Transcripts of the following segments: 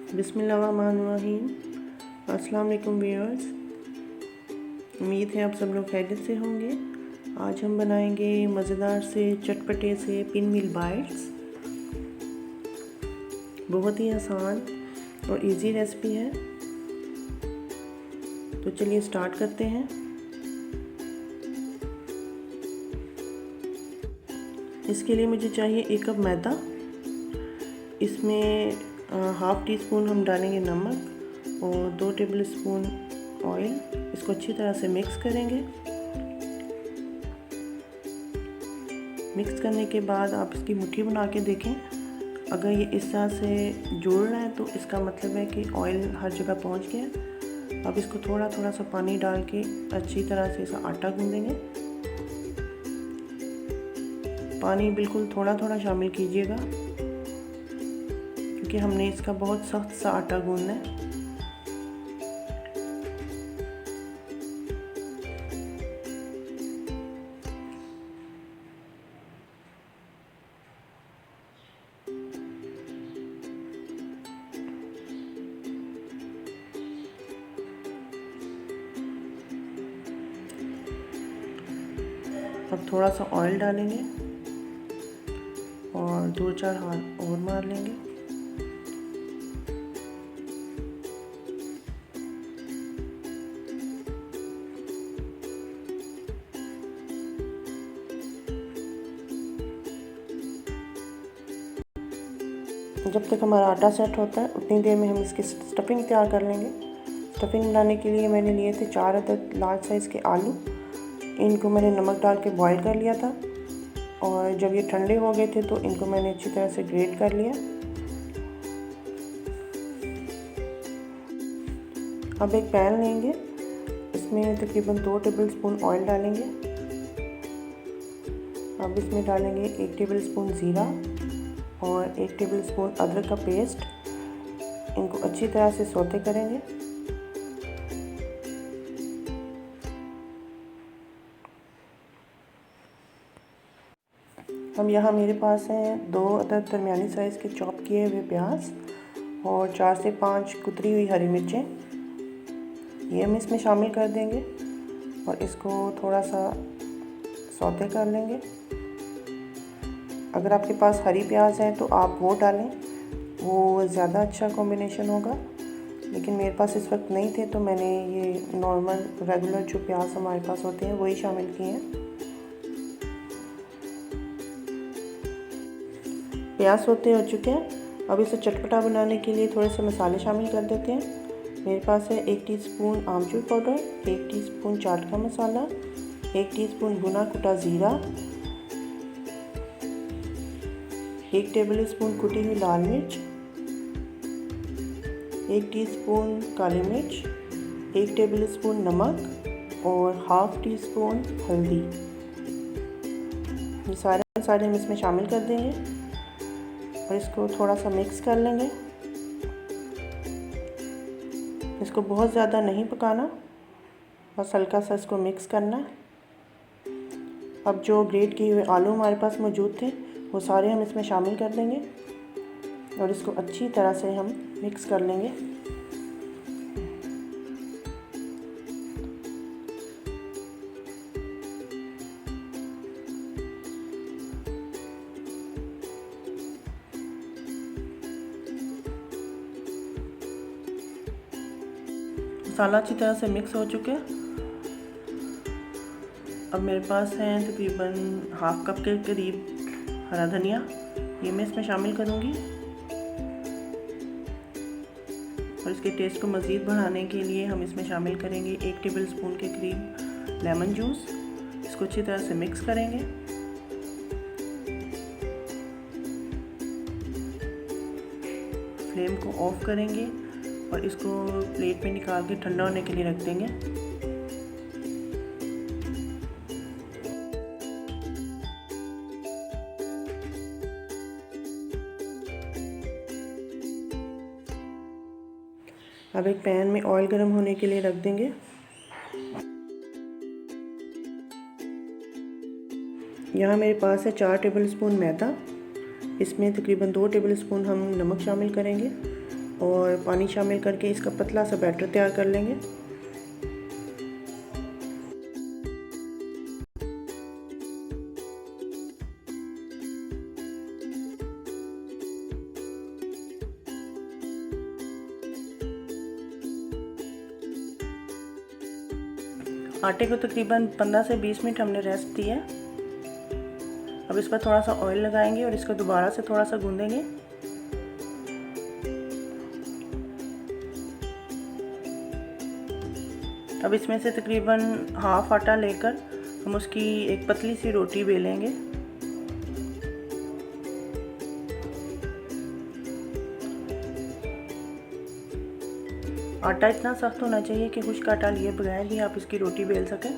बिस्मिल्लाहिर्रहमानिर्रहीम। अस्सलाम वालेकुम व्यूअर्स, उम्मीद है आप सब लोग खैरियत से होंगे। आज हम बनाएंगे मज़ेदार से चटपटे से पिन मील बाइट्स। बहुत ही आसान और इजी रेसिपी है, तो चलिए स्टार्ट करते हैं। इसके लिए मुझे चाहिए 1 कप मैदा। इसमें हाफ़ टी स्पून हम डालेंगे नमक और 2 टेबल स्पून ऑयल। इसको अच्छी तरह से मिक्स करेंगे। मिक्स करने के बाद आप इसकी मुट्ठी बना के देखें। अगर ये इस तरह से जुड़ रहा है तो इसका मतलब है कि ऑयल हर जगह पहुंच गया। अब इसको थोड़ा थोड़ा सा पानी डाल के अच्छी तरह से इसका आटा गूंदेंगे। पानी बिल्कुल थोड़ा थोड़ा शामिल कीजिएगा, क्योंकि हमने इसका बहुत सख्त सा आटा गूंदना है। अब थोड़ा सा ऑयल डालेंगे और 2-4 हाथ और मार लेंगे। जब तक हमारा आटा सेट होता है उतनी देर में हम इसकी स्टफिंग तैयार कर लेंगे। स्टफिंग बनाने के लिए मैंने लिए थे 4 अदद लार्ज साइज़ के आलू। इनको मैंने नमक डाल के बॉईल कर लिया था और जब ये ठंडे हो गए थे तो इनको मैंने अच्छी तरह से ग्रेट कर लिया। अब एक पैन लेंगे, इसमें तकरीबन 2 टेबल स्पून ऑयल डालेंगे। अब इसमें डालेंगे 1 टेबल स्पून ज़ीरा और 1 टेबल स्पून अदरक का पेस्ट। इनको अच्छी तरह से सौते करेंगे। अब यहाँ मेरे पास हैं 2 अदद दरमियानी साइज़ के चॉप किए हुए प्याज और 4 से 5 कुतरी हुई हरी मिर्चें। ये हम इसमें शामिल कर देंगे और इसको थोड़ा सा सौते कर लेंगे। अगर आपके पास हरी प्याज है तो आप वो डालें, वो ज़्यादा अच्छा कॉम्बिनेशन होगा। लेकिन मेरे पास इस वक्त नहीं थे तो मैंने ये नॉर्मल रेगुलर जो प्याज हमारे पास होते हैं वही शामिल किए हैं। प्याज सौते हो चुके हैं। अब इसे चटपटा बनाने के लिए थोड़े से मसाले शामिल कर देते हैं। मेरे पास है 1 टीस्पून आमचूर पाउडर, 1 टीस्पून चाट का मसाला, 1 टीस्पून भुना कुटा ज़ीरा, 1 टेबल स्पून कुटी हुई लाल मिर्च, 1 टीस्पून काली मिर्च, 1 टेबल स्पून नमक और हाफ़ टी स्पून हल्दी। ये सारे मसाले हम इसमें शामिल कर देंगे और इसको थोड़ा सा मिक्स कर लेंगे। इसको बहुत ज़्यादा नहीं पकाना, बस हल्का सा इसको मिक्स करना। अब जो ग्रेट किए हुए आलू हमारे पास मौजूद थे वो सारे हम इसमें शामिल कर देंगे और इसको अच्छी तरह से हम मिक्स कर लेंगे। मसाला अच्छी तरह से मिक्स हो चुके हैं। अब मेरे पास है तकरीबन हाफ़ कप के करीब हरा धनिया, ये मैं इसमें शामिल करूँगी और इसके टेस्ट को मज़ीद बढ़ाने के लिए हम इसमें शामिल करेंगे 1 टेबल स्पून के करीब लेमन जूस। इसको अच्छी तरह से मिक्स करेंगे। फ्लेम को ऑफ करेंगे और इसको प्लेट में निकाल के ठंडा होने के लिए रख देंगे। अब एक पैन में ऑयल गर्म होने के लिए रख देंगे। यहाँ मेरे पास है 4 टेबल स्पून मैदा। इसमें तकरीबन 2 टेबल स्पून हम नमक शामिल करेंगे और पानी शामिल करके इसका पतला सा बैटर तैयार कर लेंगे। आटे को तकरीबन 15 से 20 मिनट हमने रेस्ट दिया है। अब इस पर थोड़ा सा ऑयल लगाएंगे और इसको दोबारा से थोड़ा सा गूंदेंगे। अब इसमें से तकरीबन हाफ आटा लेकर हम उसकी एक पतली सी रोटी बेलेंगे। आटा इतना सख्त होना चाहिए कि खुश्क आटा लिए बगैर ही आप इसकी रोटी बेल सकें।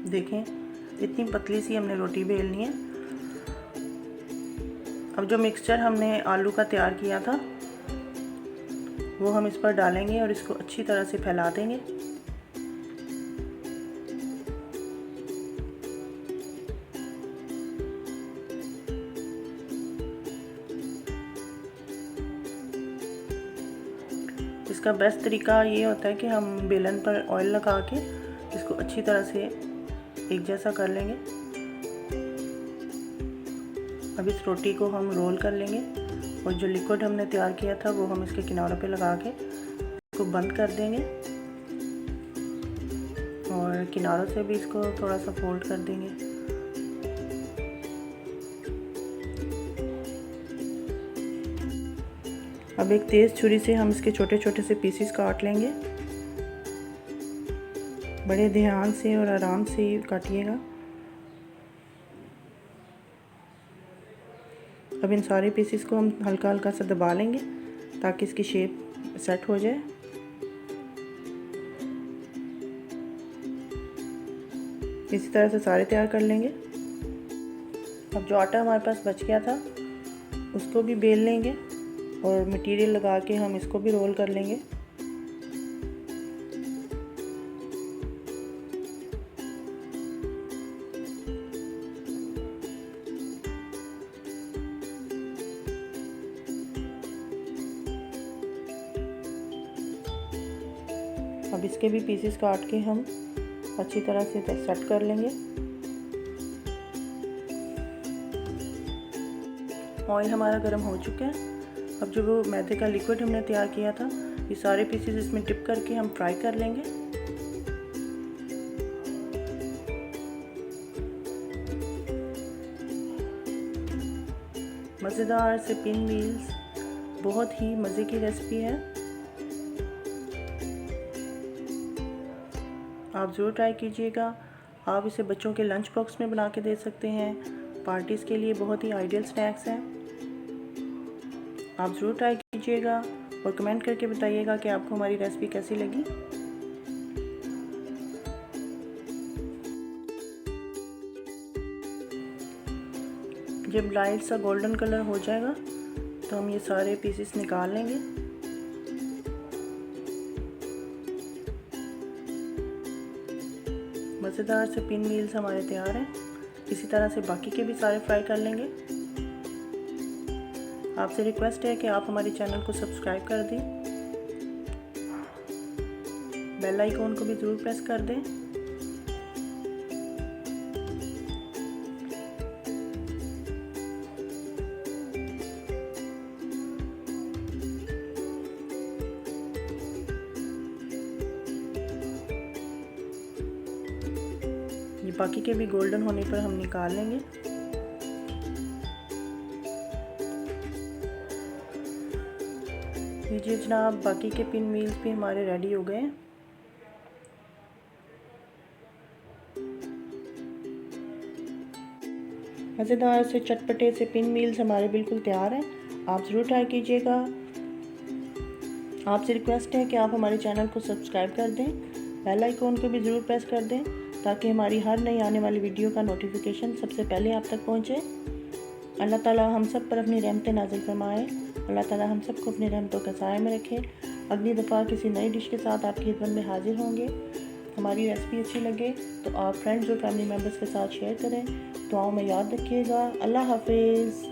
देखें इतनी पतली सी हमने रोटी बेलनी है। अब जो मिक्सचर हमने आलू का तैयार किया था वो हम इस पर डालेंगे और इसको अच्छी तरह से फैला देंगे। इसका बेस्ट तरीका ये होता है कि हम बेलन पर ऑयल लगा के इसको अच्छी तरह से एक जैसा कर लेंगे। अब इस रोटी को हम रोल कर लेंगे और जो लिक्विड हमने तैयार किया था वो हम इसके किनारों पे लगा के इसको बंद कर देंगे और किनारों से भी इसको थोड़ा सा फोल्ड कर देंगे। अब एक तेज़ छुरी से हम इसके छोटे छोटे से पीसेस काट लेंगे। बड़े ध्यान से और आराम से काटिएगा। अब इन सारे पीसेस को हम हल्का हल्का सा दबा लेंगे ताकि इसकी शेप सेट हो जाए। इसी तरह से सारे तैयार कर लेंगे। अब जो आटा हमारे पास बच गया था उसको भी बेल लेंगे और मटेरियल लगा के हम इसको भी रोल कर लेंगे। अब इसके भी पीसेस काट के हम अच्छी तरह से सेट कर लेंगे। ऑयल हमारा गर्म हो चुका है। अब जो वो मैदे का लिक्विड हमने तैयार किया था ये सारे पीसेस इसमें डिप करके हम फ्राई कर लेंगे। मज़ेदार से पिन व्हील्स बहुत ही मज़े की रेसिपी है। आप ज़रूर ट्राई कीजिएगा। आप इसे बच्चों के लंच बॉक्स में बना के दे सकते हैं। पार्टीज़ के लिए बहुत ही आइडियल स्नैक्स हैं। आप ज़रूर ट्राई कीजिएगा और कमेंट करके बताइएगा कि आपको हमारी रेसिपी कैसी लगी। जब लाइट सा गोल्डन कलर हो जाएगा तो हम ये सारे पीसेस निकाल लेंगे। मज़ेदार से पिन व्हील्स हमारे तैयार हैं। इसी तरह से बाकी के भी सारे फ्राई कर लेंगे। आपसे रिक्वेस्ट है कि आप हमारे चैनल को सब्सक्राइब कर दें, बेल आइकॉन को भी ज़रूर प्रेस कर दें। ये बाकी के भी गोल्डन होने पर हम निकाल लेंगे। लीजिए जनाब, बाकी के पिन व्हील्स भी हमारे रेडी हो गए हैं। मज़ेदार से चटपटे से पिन व्हील्स हमारे बिल्कुल तैयार हैं। आप ज़रूर ट्राई कीजिएगा। आपसे रिक्वेस्ट है कि आप हमारे चैनल को सब्सक्राइब कर दें, बेल आइकॉन को भी ज़रूर प्रेस कर दें ताकि हमारी हर नई आने वाली वीडियो का नोटिफिकेशन सबसे पहले आप तक पहुंचे। अल्लाह ताला हम सब पर अपनी रहमतें नाज़िल फरमाए। अल्लाह ताला हम सब को अपनी रहमतों के साए में रखे। अगली दफ़ा किसी नई डिश के साथ आपकी खिदमत में हाजिर होंगे। हमारी रेसिपी अच्छी लगे तो आप फ्रेंड्स और फैमिली मेम्बर्स के साथ शेयर करें। दुआओं में याद रखिएगा। अल्लाह हाफिज़।